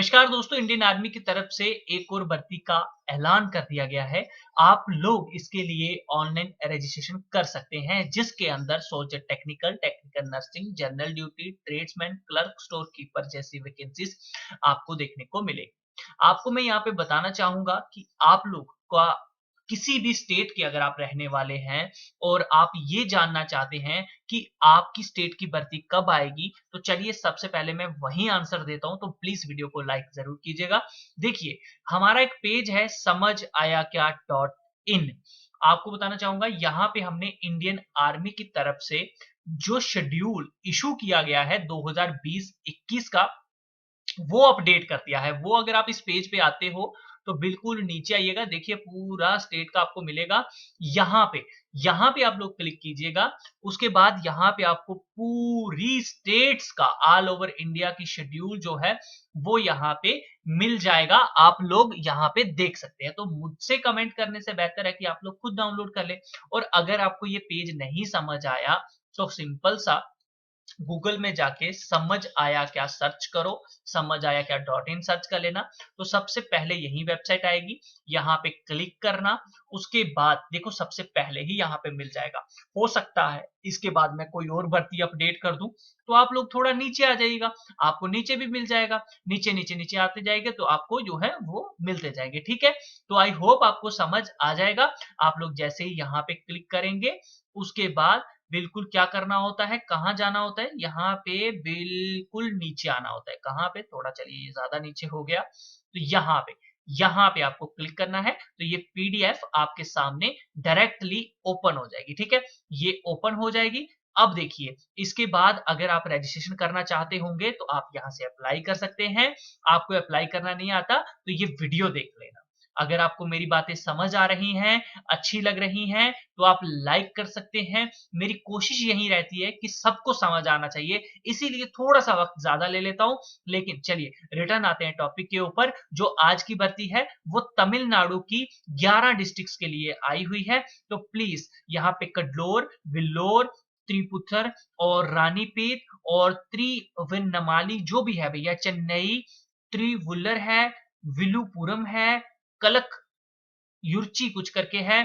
नमस्कार दोस्तों, Indian army की तरफ से एक और भर्ती का ऐलान कर दिया गया है। आप लोग इसके लिए ऑनलाइन रजिस्ट्रेशन कर सकते हैं, जिसके अंदर soldier technical, technical nursing, general duty, tradesman, clerk, store keeper जैसी वैकेंसीज आपको देखने को मिलेगी। आपको मैं यहाँ पे बताना चाहूंगा कि आप लोग का किसी भी स्टेट के अगर आप रहने वाले हैं और आप ये जानना चाहते हैं कि आपकी स्टेट की भर्ती कब आएगी, तो चलिए सबसे पहले मैं वही आंसर देता हूं। तो प्लीज वीडियो को लाइक जरूर कीजिएगा। देखिए, हमारा एक पेज है समझ आया क्या .in। आपको बताना चाहूंगा, यहाँ पे हमने इंडियन आर्मी की तरफ से जो शेड्यूल इशू किया गया है 2020-21 का, वो अपडेट कर दिया है। वो अगर आप इस पेज पे आते हो तो बिल्कुल नीचे आइएगा, देखिए पूरा स्टेट का आपको मिलेगा। यहाँ पे आप लोग क्लिक कीजिएगा। उसके बाद यहाँ पे आपको पूरी स्टेट्स का ऑल ओवर इंडिया की शेड्यूल जो है वो यहाँ पे मिल जाएगा। आप लोग यहाँ पे देख सकते हैं। तो मुझसे कमेंट करने से बेहतर है कि आप लोग खुद डाउनलोड कर ले। और अगर आपको ये पेज नहीं समझ आया तो सिंपल सा गूगल में जाके समझ आया क्या सर्च करो, समझ आया क्या .in सर्च कर लेना। तो सबसे पहले यही वेबसाइट आएगी, यहाँ पे क्लिक करना। उसके बाद देखो सबसे पहले ही यहाँ पे मिल जाएगा। हो सकता है इसके बाद मैं कोई और भर्ती अपडेट कर दूं तो आप लोग थोड़ा नीचे आ जाइएगा, आपको नीचे भी मिल जाएगा। नीचे नीचे नीचे आते जाएंगे तो आपको जो है वो मिलते जाएंगे। ठीक है, तो आई होप आपको समझ आ जाएगा। आप लोग जैसे ही यहाँ पे क्लिक करेंगे उसके बाद बिल्कुल क्या करना होता है, कहाँ जाना होता है, यहाँ पे बिल्कुल नीचे आना होता है। कहाँ पे, थोड़ा चलिए ये ज्यादा नीचे हो गया, तो यहाँ पे आपको क्लिक करना है। तो ये पीडीएफ आपके सामने डायरेक्टली ओपन हो जाएगी। ठीक है, ये ओपन हो जाएगी। अब देखिए, इसके बाद अगर आप रजिस्ट्रेशन करना चाहते होंगे तो आप यहाँ से अप्लाई कर सकते हैं। आपको अप्लाई करना नहीं आता तो ये वीडियो देख लेना। अगर आपको मेरी बातें समझ आ रही हैं, अच्छी लग रही हैं, तो आप लाइक कर सकते हैं। मेरी कोशिश यही रहती है कि सबको समझ आना चाहिए, इसीलिए थोड़ा सा वक्त ज्यादा ले लेता हूं। लेकिन चलिए रिटर्न आते हैं टॉपिक के ऊपर। जो आज की भर्ती है वो तमिलनाडु की 11 डिस्ट्रिक्ट्स के लिए आई हुई है। तो प्लीज यहाँ पे कडलोर, विल्लोर, त्रिपुथर और रानीपीत और त्रिवेन्नमाली जो भी है भैया, चेन्नई, त्रिवुल्लर है, विलुपुरम है, कलक युर्ची कुछ करके है,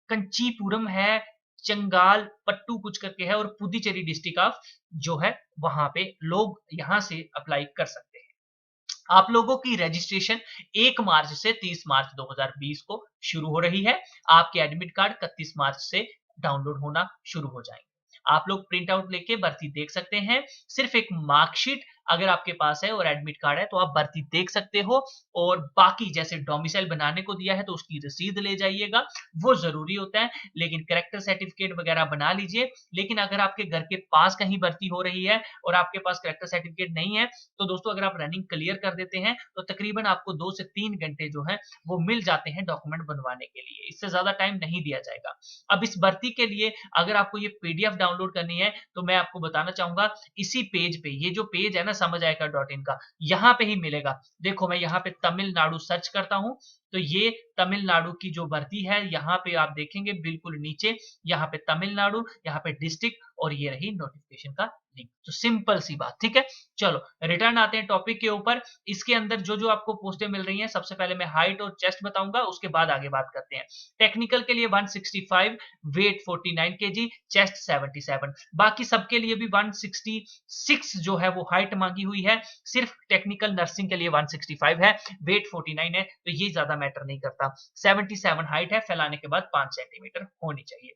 कंचीपुरम है, चंगाल पट्टू कुछ करके है और पुदुचेरी डिस्ट्रिक्ट ऑफ जो है वहां पे लोग यहां से अप्लाई कर सकते हैं। आप लोगों की रजिस्ट्रेशन 1 मार्च से 30 मार्च 2020 को शुरू हो रही है। आपके एडमिट कार्ड 31 मार्च से डाउनलोड होना शुरू हो जाएंगे। आप लोग प्रिंट आउट लेके भर्ती देख सकते हैं। सिर्फ एक मार्कशीट अगर आपके पास है और एडमिट कार्ड है तो आप भर्ती देख सकते हो। और बाकी जैसे डोमिसाइल बनाने को दिया है तो उसकी रसीद ले जाइएगा, वो जरूरी होता है। लेकिन कैरेक्टर सर्टिफिकेट वगैरह बना लीजिए। लेकिन अगर आपके घर के पास कहीं भर्ती हो रही है और आपके पास कैरेक्टर सर्टिफिकेट नहीं है तो दोस्तों अगर आप रनिंग क्लियर कर देते हैं तो तकरीबन आपको 2 से 3 घंटे जो है वो मिल जाते हैं डॉक्यूमेंट बनवाने के लिए। इससे ज्यादा टाइम नहीं दिया जाएगा। अब इस भर्ती के लिए अगर आपको ये पीडीएफ डाउनलोड करनी है तो मैं आपको बताना चाहूंगा, इसी पेज पे, ये जो पेज है ना समझ आएगा .in का, यहाँ पे ही मिलेगा। देखो मैं यहाँ पे तमिलनाडु सर्च करता हूँ तो ये तमिलनाडु की जो भर्ती है यहाँ पे आप देखेंगे बिल्कुल नीचे, यहाँ पे तमिलनाडु, यहाँ पे डिस्ट्रिक्ट और ये रही नोटिफिकेशन का लिंक। तो सिंपल सी बात। ठीक है, चलो रिटर्न आते हैं टॉपिक के ऊपर। इसके अंदर जो जो आपको पोस्टें मिल रही हैं, सबसे पहले मैं हाइट और चेस्ट बताऊंगा, उसके बाद आगे बात करते हैं। टेक्निकल के लिए 165, वेट 49 केजी, चेस्ट 77। बाकी सबके लिए भी 166 जो है वो हाइट मांगी हुई है। सिर्फ टेक्निकल नर्सिंग के लिए 165 है, वेट 49 है, तो ये ज्यादा मैटर नहीं करता। 77 हाइट है, फैलाने के बाद 5 सेंटीमीटर होनी चाहिए।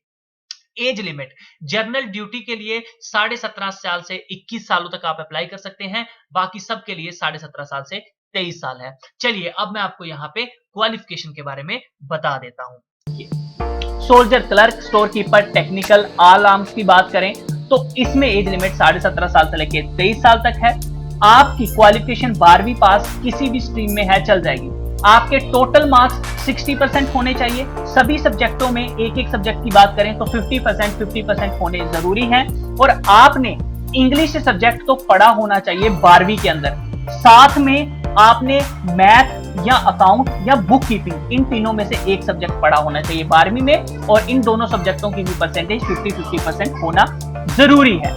एज लिमिट जनरल ड्यूटी के लिए 17.5 साल से 21 सालों तक आप अप्लाई कर सकते हैं। बाकी सब के लिए 17.5 साल से 23 साल है। चलिए अब मैं आपको यहाँ पे क्वालिफिकेशन के बारे में बता देता हूँ। Soldier, clerk, store keeper, technical, all arms की बात करें तो इसमें एज लिमिट 17.5 साल से लेकर 23 साल तक है। आपकी क्वालिफिकेशन 12वीं पास किसी भी स्ट्रीम में है, चल जाएगी। आपके टोटल मार्क्स 60% होने चाहिए। सभी सब्जेक्टों में, एक एक सब्जेक्ट की बात करें तो 50% होने जरूरी है। और आपने इंग्लिश सब्जेक्ट तो पढ़ा होना चाहिए 12वीं के अंदर। साथ में आपने मैथ या अकाउंट या बुक कीपिंग, इन तीनों में से एक सब्जेक्ट पढ़ा होना चाहिए 12वीं में। और इन दोनों सब्जेक्टों की भी परसेंटेज 50-50% होना जरूरी है।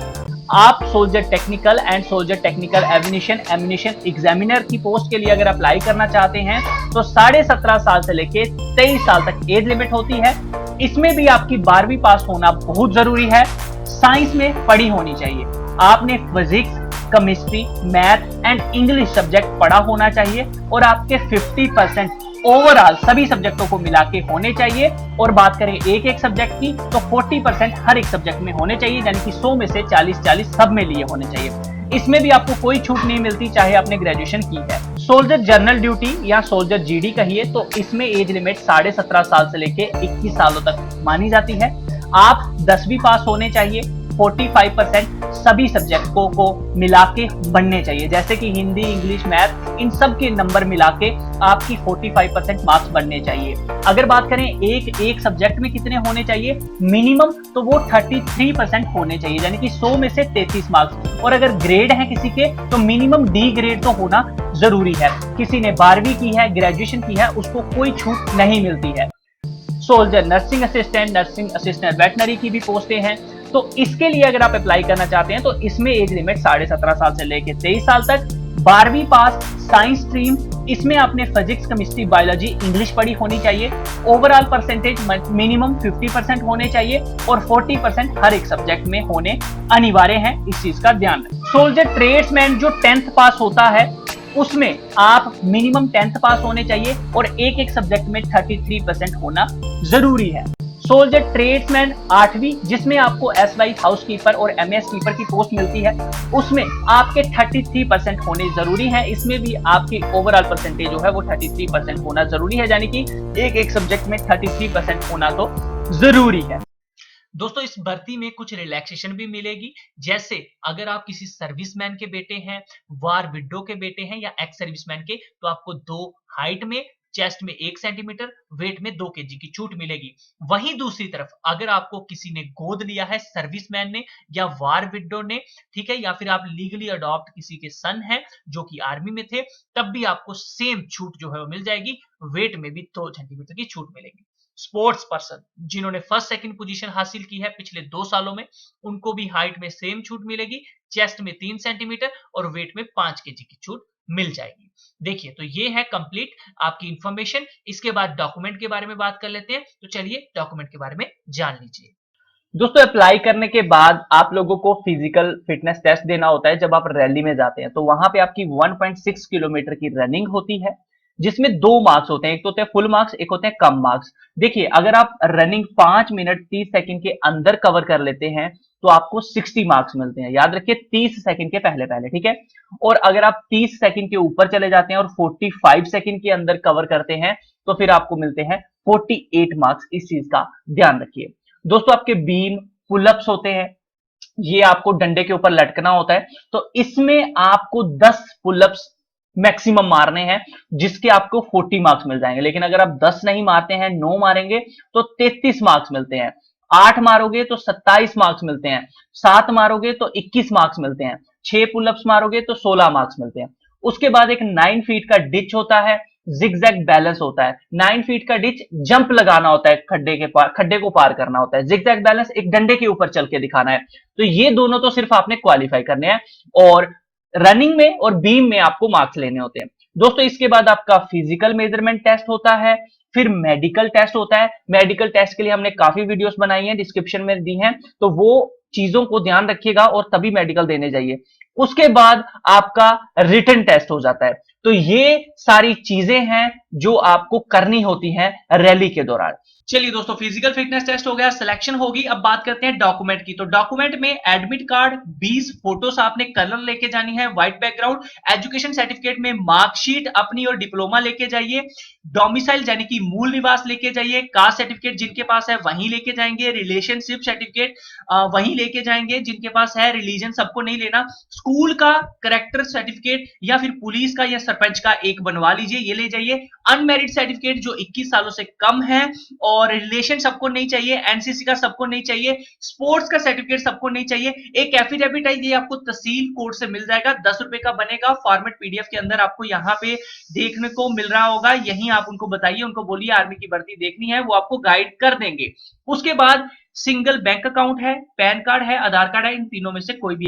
आप soldier technical and soldier technical examination examiner की पोस्ट के लिए अगर अप्लाई करना चाहते हैं तो 17.5 साल से लेके 23 साल तक एज लिमिट होती है। इसमें भी आपकी 12वीं पास होना बहुत जरूरी है। साइंस में पढ़ी होनी चाहिए, आपने physics, chemistry, math and English subject पढ़ा होना चाहिए और आपके 50% ओवरऑल सभी सब्जेक्टों को मिला के होने चाहिए। और बात करें एक एक सब्जेक्ट की तो 40% हर एक सब्जेक्ट में होने चाहिए, यानी कि 100 में से 40-40 सब में लिए होने चाहिए। इसमें भी आपको कोई छूट नहीं मिलती चाहे आपने ग्रेजुएशन की है। सोल्जर जनरल ड्यूटी या सोल्जर जीडी कहिए तो इसमें एज लिमिट 17.5 साल से लेके 21 सालों तक मानी जाती है। आप 10वीं पास होने चाहिए, 45% सभी सब्जेक्टों को मिला के बनने चाहिए, जैसे कि हिंदी, इंग्लिश, मैथ, इन सब के नंबर मिला के आपकी 45% मार्क्स बनने चाहिए। अगर बात करें एक सब्जेक्ट में कितने होने चाहिए मिनिमम, तो वो 33% होने चाहिए, यानी कि 100 में से 33 मार्क्स। और अगर ग्रेड है किसी के तो मिनिमम डी ग्रेड तो होना जरूरी है। किसी ने 12वीं की है, ग्रेजुएशन की है, उसको कोई छूट नहीं मिलती है। सोल्जर नर्सिंग असिस्टेंट वेटनरी की भी पोस्टें हैं, तो इसके लिए अगर आप अप्लाई करना चाहते हैं तो इसमें एज लिमिट 17.5 साल से लेकर 23 साल तक। 12वीं पास, साइंस स्ट्रीम, इसमें आपने फिजिक्स, केमिस्ट्री, बायोलॉजी, इंग्लिश पढ़ी होनी चाहिए। ओवरऑल परसेंटेज मिनिमम 50% होने चाहिए और 40% हर एक सब्जेक्ट में होने अनिवार्य है, इस चीज का ध्यान रखें। सोल्जर ट्रेड्समैन जो 10th पास होता है उसमें आप मिनिमम 10th पास होने चाहिए और एक एक सब्जेक्ट में 33% होना जरूरी है। सोल्जर ट्रेड्समैन 8वीं, जिसमें आपको एसवाई हाउसकीपर और एमएस कीपर की पोस्ट मिलती है, उसमें आपके 33% होने जरूरी है। इसमें भी आपकी ओवरऑल परसेंटेज जो है वो 33% होना जरूरी है, यानी कि एक एक सब्जेक्ट में 33% होना तो जरूरी है। दोस्तों इस भर्ती में कुछ रिलैक्सेशन भी मिलेगी, जैसे अगर आप किसी सर्विसमैन के बेटे हैं, वार विडो के बेटे हैं या एक्स सर्विसमैन के, तो आपको 2 हाइट में, चेस्ट में 1 सेंटीमीटर, वेट में 2 केजी की छूट मिलेगी। वहीं दूसरी तरफ अगर आपको किसी ने गोद लिया है सर्विसमैन ने या वार विडो ने, ठीक है, या फिर आप लीगली अडॉप्ट किसी के सन हैं जो कि आर्मी में थे, तब भी आपको सेम छूट जो है वो मिल जाएगी, वेट में भी 2 सेंटीमीटर की छूट मिलेगी। स्पोर्ट्स पर्सन जिन्होंने फर्स्ट सेकंड पोजीशन हासिल की है पिछले 2 सालों में, उनको भी हाइट में सेम छूट मिलेगी, चेस्ट में 3 सेंटीमीटर और वेट में 5 केजी की छूट मिल जाएगी। देखिए तो ये है कंप्लीट आपकी इंफॉर्मेशन। इसके बाद डॉक्यूमेंट के बारे में बात कर लेते हैं, तो चलिए डॉक्यूमेंट के बारे में जान लीजिए। दोस्तों अप्लाई करने के बाद आप लोगों को फिजिकल फिटनेस टेस्ट देना होता है जब आप रैली में जाते हैं, तो वहां पे आपकी 1.6 किलोमीटर की रनिंग होती है, जिसमें 2 मार्क्स होते हैं, एक तो होते हैं फुल मार्क्स, एक होते हैं कम मार्क्स। देखिए अगर आप रनिंग 5 मिनट 30 सेकंड के अंदर कवर कर लेते हैं तो आपको 60 मार्क्स मिलते हैं, याद रखिए 30 सेकंड के पहले पहले, ठीक है। और अगर आप 30 सेकंड के ऊपर चले जाते हैं और 45 सेकंड के अंदर कवर करते हैं तो फिर आपको मिलते हैं 48 मार्क्स। इस चीज का ध्यान रखिए। दोस्तों आपके बीम पुलअप्स होते हैं, ये आपको डंडे के ऊपर लटकना होता है, तो इसमें आपको 10 पुलअप्स मैक्सिमम मारने हैं, जिसके आपको 40 मार्क्स मिल जाएंगे। लेकिन अगर आप 10 नहीं मारते हैं, 9 मारेंगे तो 33 मार्क्स मिलते हैं, 8 मारोगे तो 27 मार्क्स मिलते हैं, 7 मारोगे तो 21 मार्क्स मिलते हैं, 6 पुलअप्स मारोगे तो 16 मार्क्स मिलते हैं। उसके बाद एक 9 फीट का डिच होता है, जिगजैग बैलेंस होता है। 9 फीट का डिच जंप लगाना होता है, खड्डे को पार करना होता है। जिगजैग बैलेंस एक डंडे के ऊपर चल के दिखाना है। तो ये दोनों तो सिर्फ आपने क्वालिफाई करने हैं और रनिंग में और बीम में आपको मार्क्स लेने होते हैं। दोस्तों इसके बाद आपका फिजिकल मेजरमेंट टेस्ट होता है, फिर मेडिकल टेस्ट होता है। मेडिकल टेस्ट के लिए हमने काफी वीडियोस बनाई हैं, डिस्क्रिप्शन में दी हैं, तो वो चीजों को ध्यान रखिएगा और तभी मेडिकल देने जाइए। उसके बाद आपका रिटन टेस्ट हो जाता है। तो ये सारी चीजें हैं जो आपको करनी होती हैं रैली के दौरान। चलिए दोस्तों फिजिकल फिटनेस टेस्ट हो गया, सिलेक्शन होगी। अब बात करते हैं डॉक्यूमेंट की। तो डॉक्यूमेंट में एडमिट कार्ड, 20 फोटोस आपने कलर लेके जानी है, व्हाइट बैकग्राउंड, एजुकेशन सर्टिफिकेट में मार्कशीट अपनी और डिप्लोमा लेके जाइए, डोमिसाइल यानी कि मूल निवास लेके जाइए, कास्ट सर्टिफिकेट जिनके पास है वहीं लेके जाएंगे, रिलेशनशिप सर्टिफिकेट वहीं लेके जाएंगे जिनके पास है, रिलीजन सबको नहीं लेना, स्कूल का करेक्टर सर्टिफिकेट या फिर पुलिस का या सरपंच का एक बनवा लीजिए, ये ले जाइए, अनमेरिड सर्टिफिकेट जो 21 सालों से कम है, और रिलेशन सबको नहीं चाहिए, एनसीसी का सबको नहीं चाहिए, स्पोर्ट्स का सर्टिफिकेट सबको नहीं चाहिए, एक एफिडेविट है ये आपको तहसील कोर्ट से मिल जाएगा, 10 रुपए का बनेगा, फॉर्मेट पीडीएफ के अंदर आपको यहाँ पे देखने को मिल रहा होगा, यहीं आप उनको बताइए, उनको बोलिए आर्मी की भर्ती देखनी है, वो आपको गाइड कर देंगे। उसके बाद सिंगल बैंक अकाउंट है, पैन कार्ड है, आधार कार्ड है, इन तीनों में से कोई भी।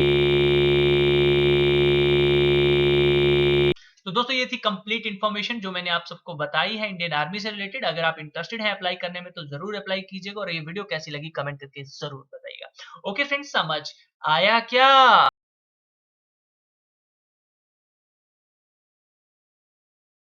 तो दोस्तों ये थी कंप्लीट इन्फॉर्मेशन जो मैंने आप सबको बताई है इंडियन आर्मी से रिलेटेड। अगर आप इंटरेस्टेड हैं अप्लाई करने में तो जरूर अप्लाई कीजिएगा और ये वीडियो कैसी लगी कमेंट करके जरूर बताइएगा। ओके फ्रेंड्स, समझ आया क्या?